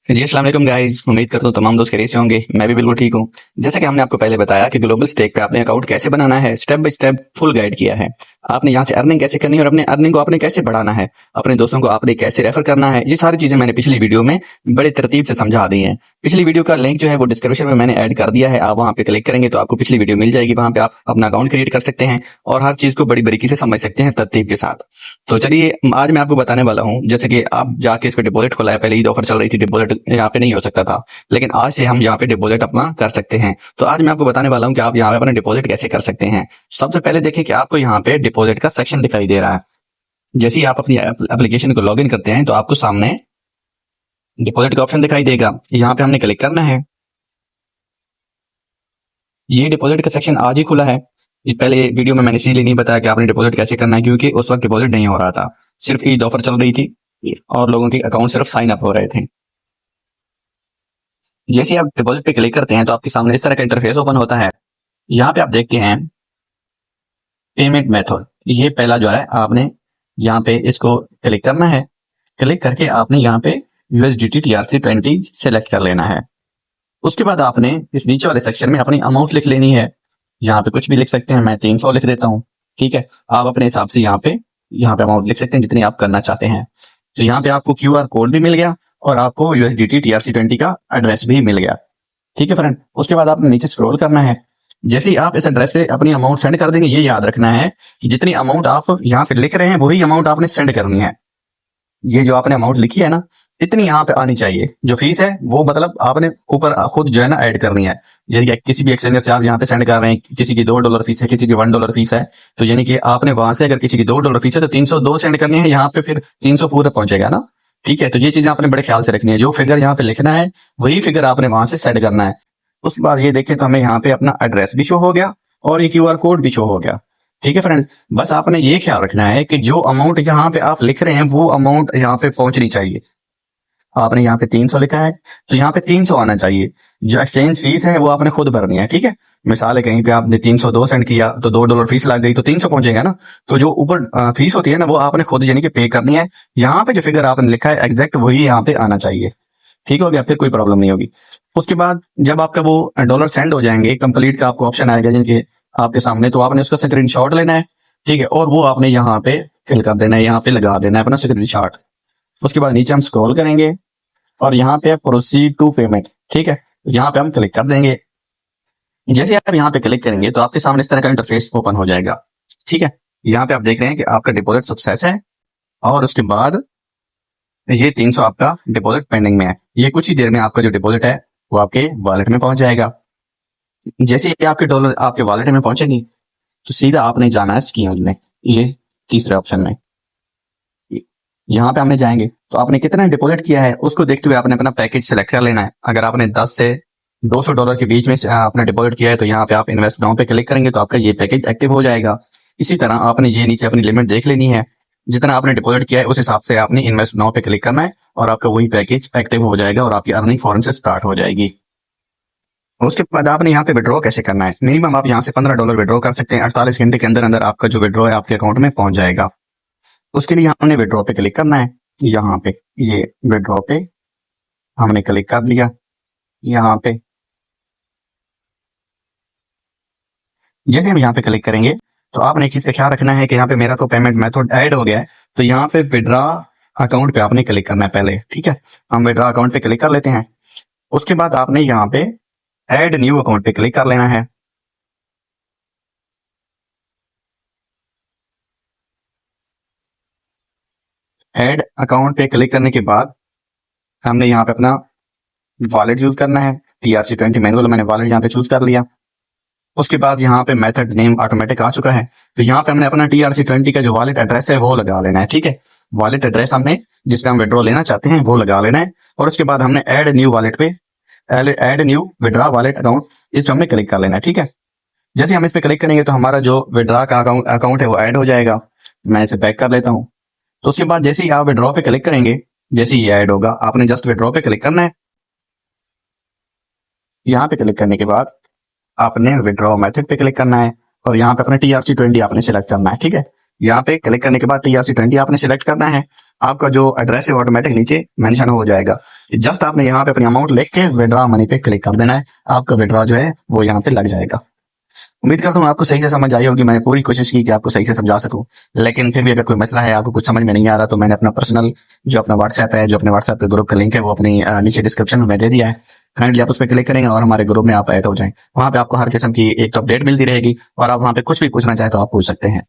जी अस्सलाम वालेकुम गाइस। उम्मीद करता हूँ तमाम दोस्त खैरियत से होंगे। मैं भी बिल्कुल ठीक हूँ। जैसे कि हमने आपको पहले बताया कि ग्लोबल स्टेक पे आपने अकाउंट कैसे बनाना है, step by step full guide किया है। आपने यहाँ से अर्निंग कैसे करनी है और अपने अर्निंग को आपने कैसे बढ़ाना है, अपने दोस्तों को आपने कैसे रेफर करना है, ये सारी चीजें मैंने पिछली वीडियो में बड़े तरतीब से समझा दी है। पिछली वीडियो का लिंक जो है वो डिस्क्रिप्शन में मैंने ऐड कर दिया है। आप वहाँ पे क्लिक करेंगे तो आपको पिछली वीडियो मिल जाएगी। वहाँ पे आप अपना अकाउंट क्रिएट कर सकते हैं और हर चीज को बड़ी बारीकी से समझ सकते हैं तरतीब के साथ। तो चलिए आज मैं आपको बताने वाला हूँ, जैसे कि आप जाके इस पे डिपॉजिट खोला है। पहले ईद ऑफर चल रही थी, डिपॉजिट यहाँ पे नहीं हो सकता था, लेकिन आज से हम यहाँ पे डिपॉजिट अपना कर सकते हैं। तो आज मैं आपको बताने वाला हूँ कि आप यहाँ पे अपना डिपॉजिट कैसे कर सकते हैं। सबसे पहले देखिए कि आपको यहाँ पे डिपॉजिट का सेक्शन दिखाई दे रहा है। जैसे ही आप अपनी एप्लीकेशन को लॉग इन करते हैं तो आपको सामने डिपॉजिट का ऑप्शन दिखाई देगा। यहाँ पे हमने क्लिक करना है। ये डिपॉजिट का सेक्शन आज ही खुला है। ये पहले वीडियो में मैंने इसीलिए नहीं बताया कि आपने डिपॉजिट कैसे करना है, क्योंकि उस वक्त डिपॉजिट नहीं हो रहा था, सिर्फ ईद ऑफर चल रही थी और लोगों के अकाउंट सिर्फ साइन अप हो रहे थे। जैसे आप डिपॉजिट पे क्लिक करते हैं तो आपके सामने इस तरह का इंटरफेस ओपन होता है। यहाँ पे आप देखते हैं पेमेंट मेथड। ये पहला जो है आपने यहाँ पे इसको क्लिक करना है। क्लिक करके आपने यहाँ पे USDT TRC20 सेलेक्ट कर लेना है। उसके बाद आपने इस नीचे वाले सेक्शन में अपनी अमाउंट लिख लेनी है। यहाँ पे कुछ भी लिख सकते हैं, मैं 300 लिख देता हूँ। ठीक है, आप अपने हिसाब से यहाँ पे अमाउंट लिख सकते हैं जितनी आप करना चाहते हैं। तो यहाँ पे आपको QR कोड भी मिल गया और आपको USDT TRC20 का एड्रेस भी मिल गया। ठीक है फ्रेंड, उसके बाद आपने नीचे स्क्रॉल करना है। जैसे ही आप इस एड्रेस पे अपनी अमाउंट सेंड कर देंगे, ये याद रखना है कि जितनी अमाउंट आप यहाँ पे लिख रहे हैं वही अमाउंट आपने सेंड करनी है। ये जो आपने अमाउंट लिखी है ना, इतनी यहाँ पे आनी चाहिए। जो फीस है वो मतलब आपने ऊपर खुद जो है ना ऐड करनी है। यानी कि किसी भी एक्सचेंजर से आप यहाँ पे सेंड कर रहे हैं, किसी की $2 फीस है, किसी की $1 फीस है, तो यानी कि आपने वहां से अगर किसी की $2 फीस है तो 302 सेंड करनी है। यहाँ पे फिर 300 पूरा पहुंचेगा ना। ठीक है, तो ये चीजें आपने बड़े ख्याल से रखनी है। जो फिगर यहाँ पे लिखना है वही फिगर आपने वहां से सेंड करना है। उसके बाद ये देखें तो हमें यहाँ पे अपना एड्रेस भी शो हो गया और ये QR कोड भी शो हो गया। ठीक है फ्रेंड्स, बस आपने ये ख्याल रखना है कि जो अमाउंट यहाँ पे आप लिख रहे हैं वो अमाउंट यहाँ पे पहुंचनी चाहिए। आपने यहाँ पे 300 लिखा है तो यहाँ पे 300 आना चाहिए। जो एक्सचेंज फीस है वो आपने खुद भरनी है। ठीक है, मिसाल है कहीं पे आपने 302 सेंड किया तो $2 फीस लग गई तो 300 पहुंचेगा ना। तो जो ऊपर फीस होती है ना वो आपने खुद यानी कि पे करनी है। यहाँ पे जो फिगर आपने लिखा है एग्जैक्ट वही यहाँ पे आना चाहिए। ठीक हो गया, फिर कोई प्रॉब्लम नहीं होगी। उसके बाद जब आपका वो डॉलर सेंड हो जाएंगे, कंप्लीट का आपको ऑप्शन आएगा जिनके आपके सामने, तो आपने उसका स्क्रीनशॉट लेना है। ठीक है, और वो आपने यहाँ पे फिल कर देना है, यहाँ पे लगा देना है अपना स्क्रीनशॉट। उसके बाद नीचे हम स्क्रॉल करेंगे और यहाँ पे प्रोसीड टू पेमेंट। ठीक है, यहाँ पे हम क्लिक कर देंगे। जैसे आप यहाँ पे क्लिक करेंगे तो आपके सामने इस तरह का इंटरफेस ओपन हो जाएगा। ठीक है, यहाँ पे आप देख रहे हैं कि आपका डिपॉजिट सक्सेस है और उसके बाद ये 300 आपका डिपॉजिट पेंडिंग में है। ये कुछ ही देर में आपका जो डिपॉजिट है वो आपके वॉलेट में पहुंच जाएगा। जैसे ही आपके डॉलर आपके वॉलेट में पहुंचेगी तो सीधा आपने जाना है स्कीम्स में, ये तीसरे ऑप्शन में। यहाँ पे हमने जाएंगे तो आपने कितना डिपॉजिट किया है उसको देखते हुए आपने अपना पैकेज सेलेक्ट कर लेना है। अगर आपने 10 से $200 के बीच में आपने डिपॉजिट किया है तो यहाँ पे आप इन्वेस्ट नाउ पे क्लिक करेंगे तो आपका ये पैकेज एक्टिव हो जाएगा। इसी तरह आपने ये नीचे अपनी लिमिट देख लेनी है, जितना आपने डिपॉजिट किया है उस हिसाब से आपने इन्वेस्ट नाउ पे क्लिक करना है और आपका वही पैकेज एक्टिव हो जाएगा और आपकी अर्निंग फौरन से स्टार्ट हो जाएगी। उसके बाद आपने यहाँ पे विड्रॉ कैसे करना है। मिनिमम आप यहाँ से $15 विड्रॉ कर सकते हैं। 48 घंटे के अंदर अंदर आपका जो विड्रॉ है आपके अकाउंट में पहुंच जाएगा। उसके लिए हमने विड्रॉ पे क्लिक करना है। यहाँ पे ये विड्रॉ पे हमने क्लिक कर लिया। यहाँ पे जैसे हम यहाँ पे क्लिक करेंगे तो आपने एक चीज का ख्याल रखना है कि यहाँ पे मेरा तो पेमेंट मेथड ऐड हो गया है, तो यहाँ पे विड्रॉ अकाउंट पे आपने क्लिक करना है पहले। ठीक है, हम विड्रॉ अकाउंट पे क्लिक कर लेते हैं। उसके बाद आपने यहाँ पे ऐड न्यू अकाउंट पे क्लिक कर लेना है। ऐड अकाउंट पे क्लिक करने के बाद हमने यहाँ पे अपना वॉलेट यूज करना है। TRC20 मैनुअल मैंने वॉलेट यहाँ पे चूज कर लिया। उसके बाद यहाँ पे मेथड नेम ऑटोमेटिक आ चुका है, तो यहाँ पे हमने अपना TRC20 का जो वॉलेट एड्रेस है वो लगा लेना है। ठीक है, वॉलेट एड्रेस हमने जिसपे हम विड्रॉ लेना चाहते हैं वो लगा लेना है। और उसके बाद हमने ऐड न्यू वॉलेट पे add new withdraw wallet account इस पे हमने क्लिक कर लेना है। ठीक है, जैसे हम इस पे क्लिक करेंगे तो हमारा जो विड्रॉ का अकाउंट है वो ऐड हो जाएगा। मैं इसे बैक कर लेता हूँ। तो उसके बाद जैसे ही आप विड्रॉ पे क्लिक करेंगे, जैसे ही ये ऐड होगा आपने जस्ट विड्रॉ पे क्लिक करना है। यहाँ पे क्लिक करने के बाद आपने विड्रॉ मेथड पे क्लिक करना है और यहाँ पे अपना TRC20 आपने सिलेक्ट करना है। ठीक है, यहाँ पे क्लिक करने के बाद TRC20 आपने सिलेक्ट करना है आपका जो एड्रेस है ऑटोमेटिक नीचे मेंशन हो जाएगा। जस्ट आपने यहाँ पे अपनी अमाउंट लिख के विड्रॉ मनी पे क्लिक कर देना है, आपका विड्रॉ जो है वो यहाँ पे लग जाएगा। उम्मीद करता हूँ आपको सही से समझ आई होगी। मैंने पूरी कोशिश की कि आपको सही से समझा सकूं, लेकिन फिर भी अगर कोई मसला है, आपको कुछ समझ में नहीं आ रहा, तो मैंने अपना पर्सनल जो अपना व्हाट्सएप है, जो अपने व्हाट्सएप के ग्रुप का लिंक है, वो अपनी नीचे डिस्क्रिप्शन में दे दिया है। काइंडली आप उस पर क्लिक करेंगे और हमारे ग्रुप में आप ऐड हो जाएं। वहां पे आपको हर किस्म की एक तो अपडेट मिलती रहेगी और आप वहां पे कुछ भी पूछना चाहे तो आप पूछ सकते हैं।